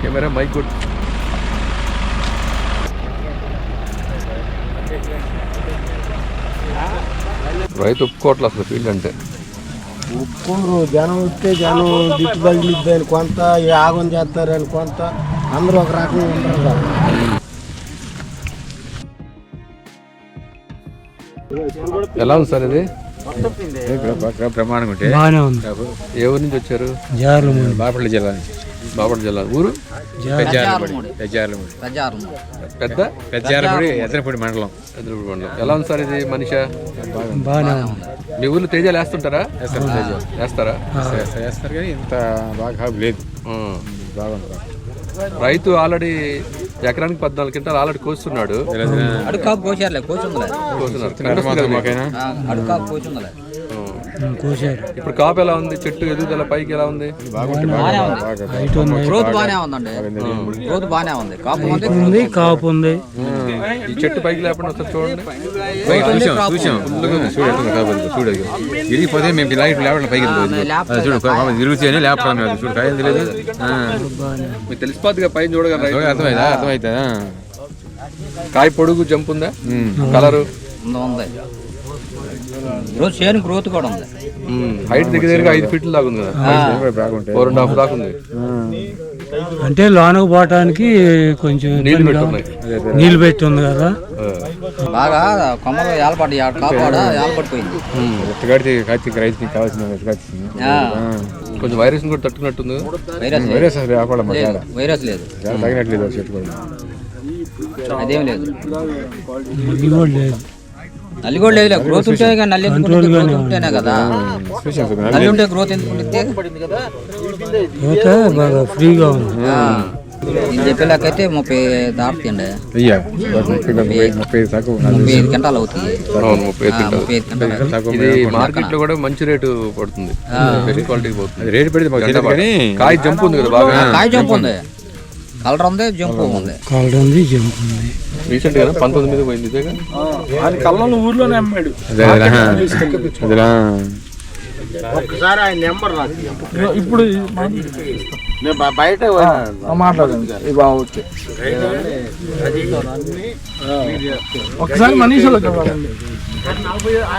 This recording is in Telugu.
కెమెరా మైక్ కొట్టు. రైతు ఒప్పుకోవట్లేదు అసలు ఫీల్డ్ అంటే. ఒప్పుకోరు. జనం వస్తే జనం దిట్టు తగిలిద్దని కొంత, యాగం చేస్తారని కొంత, అందరూ ఒక రకంగా ఉంటారు కదా. ఎలా ఉంది సార్ ఇది? ప్రమాణం ఉంటే ఏ ఊరు నుంచి వచ్చారు? బాపట్ల జిల్లా నుంచి. బాపట్ల జిల్లా. ఊరు పెద్దారపూడి ఎద్దరపూడి మండలం. ఎలా ఉంది సార్ ఇది? మనిషి మీ ఊర్లో తేజాలు వేస్తుంటారా? వేస్తారా? వేస్తారు కానీ ఇంత బాగా లేదు. బాగుంది. రైతు ఆల్రెడీ ఎకరానికి 14 క్వింటాలు ఆల్రెడీ కోస్తున్నాడు. ఇప్పుడు కాపు ఎలా ఉంది? చెట్టు ఎదుగుదల పైకి ఎలా ఉంది? కాపు ఉంది. ఈ చెట్టు పైకి లేకుండా వస్తే చూడండి. చూడు ఇరిగిపోతే మేము లేవడం పైకి చూడు తిరుగుతాయని లేపడం చూడు. కాయం తెలియదు. మీకు తెలిసిపోద్దిగా పైన చూడగలరా? అర్థమైతే కాయ పొడుగు జంప్ ఉందా? కలరు గ్రోత్ కూడా ఉంది. హైట్ దగ్గర 5 ఫీట్ల దాకా ఉంది కదా. 4.5 దాకా ఉంది. అంటే లోనకు పోవటానికి కొంచెం నీళ్ళు పెట్టి ఉంది కదా. బాగా కొమ్మలు ఏలపడి ఏలపడిపోయింది. కొంచెం వైరస్ కూడా తట్టుకున్నట్టుంది. వైరస్ లేదు, అదేం లేదు. నల్లి కూడా లేదు. గ్రోత్ ఉంటే నల్లి ఉంటేనే కదా. నల్లి ఉంటే గ్రోత్ ఎందుకు బాగా ఫ్రీగా ఉంది. నేను చెప్పేలాకైతే 30 దాటుతాయండి. 35 గంటలు అవుతుంది. 35 గంటలు. మార్కెట్ లో కూడా మంచి రేటు పడుతుంది. క్వాలిటీ పోతుంది. రేటు పెడితే కాయ జంప్ ఉంది కదా. బాగా కాయ జంప్ ఉంది, కలర్ ఉంది, జంప్ ఉంది. కలర్ ఉంది, జంప్ ఉంది. రీసెంట్ గా 19 మీద పోయింది. కళ్ళను ఊర్లోనే అమ్మాడు. ఒక్కసారి ఆయన నెంబర్ ఇప్పుడు బయట మాట్లాడండి. ఒకసారి మనీష్